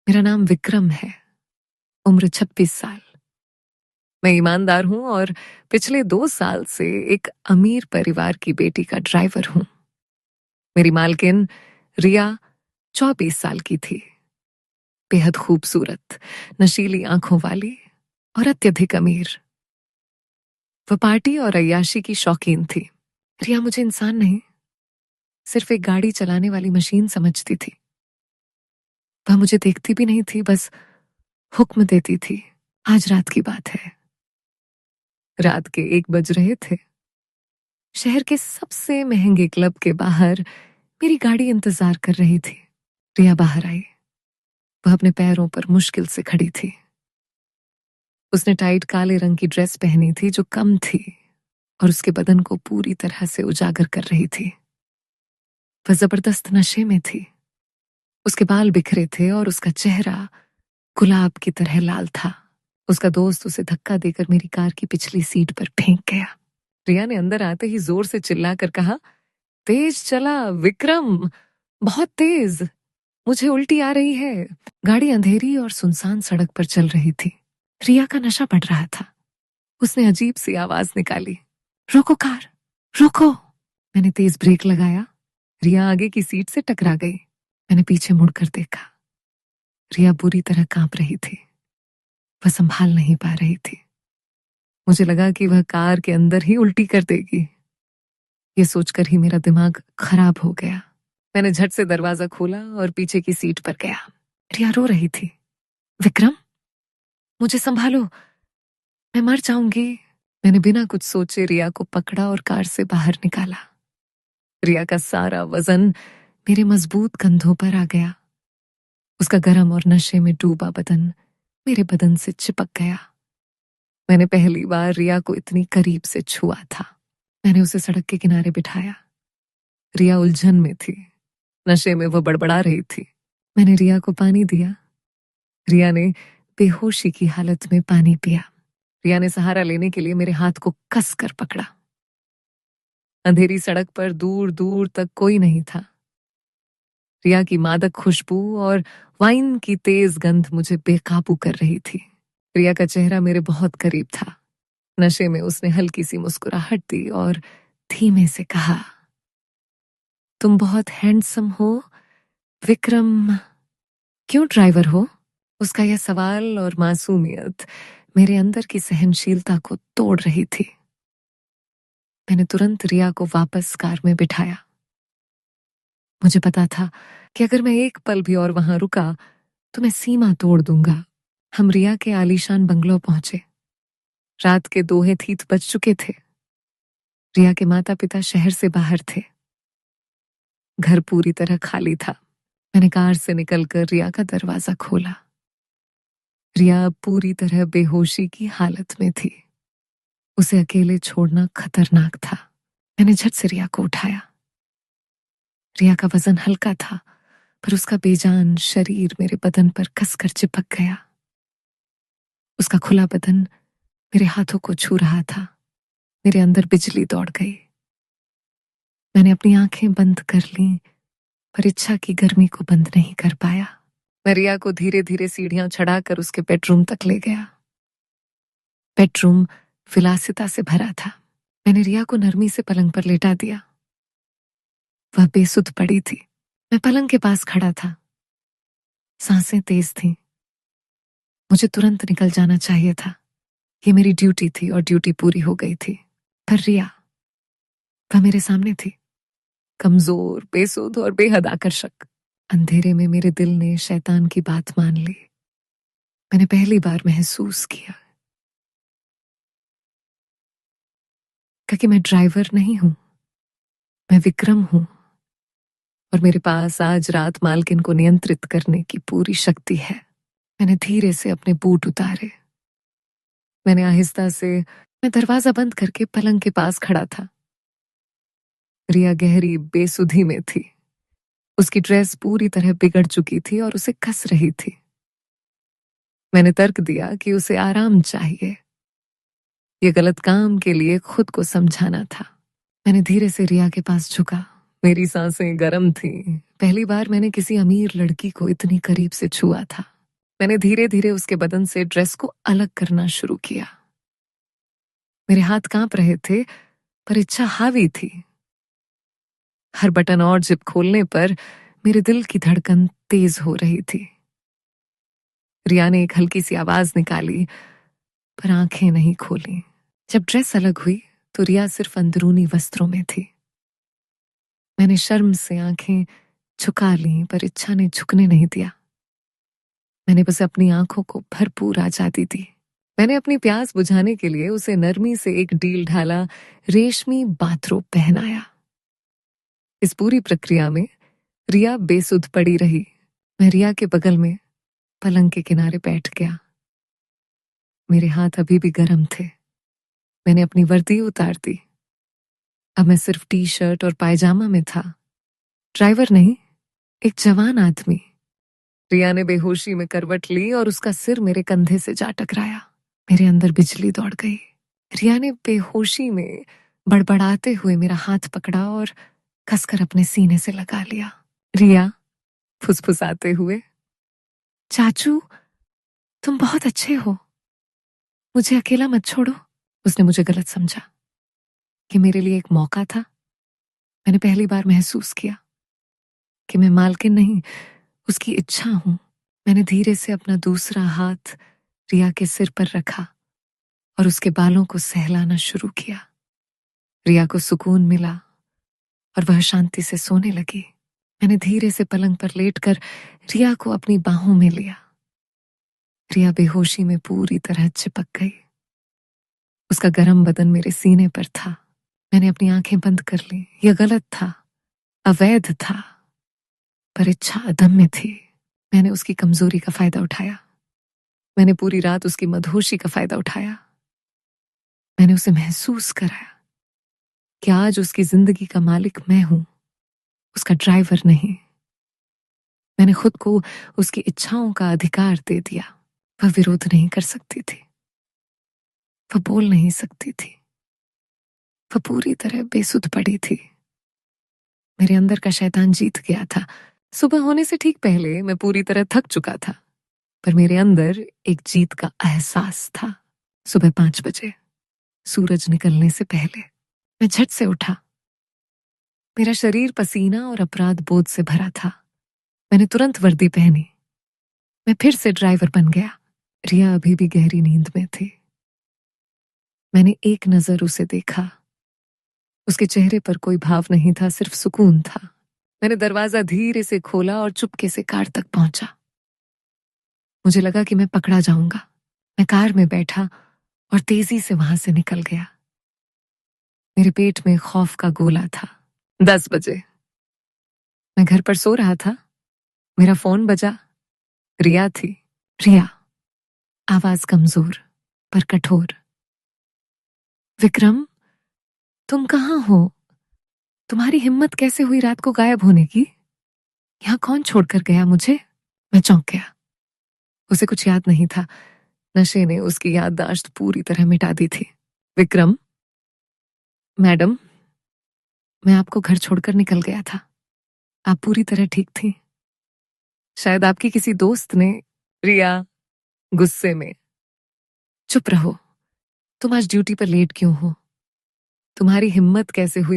मेरा नाम विक्रम है। उम्र 26 साल। मैं ईमानदार हूं और पिछले 2 साल से एक अमीर परिवार की बेटी का ड्राइवर हूं। मेरी मालकिन रिया 24 साल की थी। बेहद खूबसूरत, नशीली आंखों वाली और अत्यधिक अमीर। वह पार्टी और अय्याशी की शौकीन थी। रिया मुझे इंसान नहीं, सिर्फ एक गाड़ी चलाने वाली मशीन समझती थी। वह मुझे देखती भी नहीं थी, बस हुक्म देती थी। आज रात की बात है। रात के 1 बज रहे थे। शहर के सबसे महंगे क्लब के बाहर मेरी गाड़ी इंतजार कर रही थी। रिया बाहर आई। वह अपने पैरों पर मुश्किल से खड़ी थी। उसने टाइट काले रंग की ड्रेस पहनी थी जो कम थी और उसके बदन को पूरी तरह से उजागर कर रही थी। वह जबरदस्त नशे में थी। उसके बाल बिखरे थे और उसका चेहरा गुलाब की तरह लाल था। उसका दोस्त उसे धक्का देकर मेरी कार की पिछली सीट पर फेंक गया। रिया ने अंदर आते ही जोर से चिल्लाकर कहा, तेज चला विक्रम, बहुत तेज। मुझे उल्टी आ रही है। गाड़ी अंधेरी और सुनसान सड़क पर चल रही थी। रिया का नशा बढ़ रहा था। उसने अजीब सी आवाज निकाली, रोको कार, रोको। मैंने तेज ब्रेक लगाया। रिया आगे की सीट से टकरा गई। मैंने पीछे मुड़कर देखा। रिया बुरी तरह कांप रही थी। वह संभाल नहीं पा रही थी। मुझे लगा कि वह कार के अंदर ही उल्टी कर देगी। ये सोचकर ही मेरा दिमाग खराब हो गया। मैंने झट से दरवाजा खोला और पीछे की सीट पर गया। रिया रो रही थी। विक्रम, मुझे संभालो, मैं मर जाऊंगी। मैंने बिना कुछ सोचे रिया को पकड़ा और कार से बाहर निकाला। रिया का सारा वजन मेरे मजबूत कंधों पर आ गया। उसका गर्म और नशे में डूबा बदन मेरे बदन से चिपक गया। मैंने पहली बार रिया को इतनी करीब से छुआ था। मैंने उसे सड़क के किनारे बिठाया। रिया उलझन में थी। नशे में वह बड़बड़ा रही थी। मैंने रिया को पानी दिया। रिया ने बेहोशी की हालत में पानी पिया। रिया ने सहारा लेने के लिए मेरे हाथ को कस कर पकड़ा। अंधेरी सड़क पर दूर दूर तक कोई नहीं था। रिया की मादक खुशबू और वाइन की तेज गंध मुझे बेकाबू कर रही थी। रिया का चेहरा मेरे बहुत करीब था। नशे में उसने हल्की सी मुस्कुराहट दी और धीमे से कहा, तुम बहुत हैंडसम हो विक्रम। क्यों ड्राइवर हो? उसका यह सवाल और मासूमियत मेरे अंदर की सहनशीलता को तोड़ रही थी। मैंने तुरंत रिया को वापस कार में बिठाया। मुझे पता था कि अगर मैं एक पल भी और वहां रुका तो मैं सीमा तोड़ दूंगा। हम रिया के आलीशान बंगलो पहुंचे। रात के 2 बज चुके थे। रिया के माता पिता शहर से बाहर थे। घर पूरी तरह खाली था। मैंने कार से निकलकर रिया का दरवाजा खोला। रिया अब पूरी तरह बेहोशी की हालत में थी। उसे अकेले छोड़ना खतरनाक था। मैंने झट से रिया को उठाया। रिया का वजन हल्का था, पर उसका बेजान शरीर मेरे बदन पर कसकर चिपक गया। उसका खुला बदन मेरे हाथों को छू रहा था। मेरे अंदर बिजली दौड़ गई। मैंने अपनी आंखें बंद कर लीं, पर इच्छा की गर्मी को बंद नहीं कर पाया। मैं रिया को धीरे धीरे सीढ़ियां चढ़ाकर उसके बेडरूम तक ले गया। बेडरूम विलासिता से भरा था। मैंने रिया को नरमी से पलंग पर लेटा दिया। वह बेसुध पड़ी थी। मैं पलंग के पास खड़ा था। सांसें तेज थीं। मुझे तुरंत निकल जाना चाहिए था। ये मेरी ड्यूटी थी और ड्यूटी पूरी हो गई थी। पर रिया, वह मेरे सामने थी, कमजोर, बेसुध और बेहद आकर्षक। अंधेरे में मेरे दिल ने शैतान की बात मान ली। मैंने पहली बार महसूस किया कि मैं ड्राइवर नहीं हूं, मैं विक्रम हूं और मेरे पास आज रात मालकिन को नियंत्रित करने की पूरी शक्ति है। मैंने धीरे से अपने बूट उतारे। मैंने आहिस्ता से मैं दरवाजा बंद करके पलंग के पास खड़ा था। रिया गहरी बेसुधी में थी। उसकी ड्रेस पूरी तरह बिगड़ चुकी थी और उसे कस रही थी। मैंने तर्क दिया कि उसे आराम चाहिए। ये गलत काम के लिए खुद को समझाना था। मैंने धीरे से रिया के पास झुका। मेरी सांसें गर्म थीं। पहली बार मैंने किसी अमीर लड़की को इतनी करीब से छुआ था। मैंने धीरे धीरे उसके बदन से ड्रेस को अलग करना शुरू किया। मेरे हाथ कांप रहे थे, पर इच्छा हावी थी। हर बटन और जिप खोलने पर मेरे दिल की धड़कन तेज हो रही थी। रिया ने एक हल्की सी आवाज निकाली, पर आंखें नहीं खोली। जब ड्रेस अलग हुई तो रिया सिर्फ अंदरूनी वस्त्रों में थी। मैंने शर्म से आंखें झुका ली, पर इच्छा ने झुकने नहीं दिया। मैंने बस अपनी आंखों को भरपूर आजादी दी। मैंने अपनी प्यास बुझाने के लिए उसे नरमी से एक डील ढाला रेशमी बाथरोब पहनाया। इस पूरी प्रक्रिया में रिया बेसुध पड़ी रही। मैं रिया के बगल में पलंग के किनारे बैठ गया। मेरे हाथ अभी भी गर्म थे। मैंने अपनी वर्दी उतार दी। अब मैं सिर्फ टी शर्ट और पायजामा में था। ड्राइवर नहीं, एक जवान आदमी। रिया ने बेहोशी में करवट ली और उसका सिर मेरे कंधे से जा टकराया। मेरे अंदर बिजली दौड़ गई। रिया ने बेहोशी में बड़बड़ाते हुए मेरा हाथ पकड़ा और कसकर अपने सीने से लगा लिया। रिया फुसफुसाते हुए, चाचू तुम बहुत अच्छे हो, मुझे अकेला मत छोड़ो। उसने मुझे गलत समझा कि मेरे लिए एक मौका था। मैंने पहली बार महसूस किया कि मैं मालकिन नहीं, उसकी इच्छा हूं। मैंने धीरे से अपना दूसरा हाथ रिया के सिर पर रखा और उसके बालों को सहलाना शुरू किया। रिया को सुकून मिला और वह शांति से सोने लगी। मैंने धीरे से पलंग पर लेटकर रिया को अपनी बाहों में लिया। रिया बेहोशी में पूरी तरह चिपक गई। उसका गर्म बदन मेरे सीने पर था। मैंने अपनी आंखें बंद कर ली। यह गलत था, अवैध था, पर इच्छा अदम्य थी। मैंने उसकी कमजोरी का फायदा उठाया। मैंने पूरी रात उसकी मदहोशी का फायदा उठाया। मैंने उसे महसूस कराया कि आज उसकी जिंदगी का मालिक मैं हूं, उसका ड्राइवर नहीं। मैंने खुद को उसकी इच्छाओं का अधिकार दे दिया। वह विरोध नहीं कर सकती थी, वह बोल नहीं सकती थी, वह पूरी तरह बेसुध पड़ी थी। मेरे अंदर का शैतान जीत गया था। सुबह होने से ठीक पहले मैं पूरी तरह थक चुका था, पर मेरे अंदर एक जीत का एहसास था। सुबह 5 बजे, सूरज निकलने से पहले, मैं झट से उठा। मेरा शरीर पसीना और अपराध बोध से भरा था। मैंने तुरंत वर्दी पहनी। मैं फिर से ड्राइवर बन गया। रिया अभी भी गहरी नींद में थी। मैंने एक नजर उसे देखा। उसके चेहरे पर कोई भाव नहीं था, सिर्फ सुकून था। मैंने दरवाजा धीरे से खोला और चुपके से कार तक पहुंचा। मुझे लगा कि मैं पकड़ा जाऊंगा। मैं कार में बैठा और तेजी से वहां से निकल गया। मेरे पेट में खौफ का गोला था। 10 बजे, मैं घर पर सो रहा था। मेरा फोन बजा। रिया थी। रिया, आवाज कमजोर पर कठोर। विक्रम, तुम कहाँ हो? तुम्हारी हिम्मत कैसे हुई रात को गायब होने की? यहाँ कौन छोड़कर गया मुझे? मैं चौंक गया। उसे कुछ याद नहीं था। नशे ने उसकी याददाश्त पूरी तरह मिटा दी थी। विक्रम, मैडम, मैं आपको घर छोड़कर निकल गया था। आप पूरी तरह ठीक थी। शायद आपकी किसी दोस्त ने। रिया गुस्से में, चुप रहो। तुम आज ड्यूटी पर लेट क्यों हो? तुम्हारी हिम्मत कैसे हुई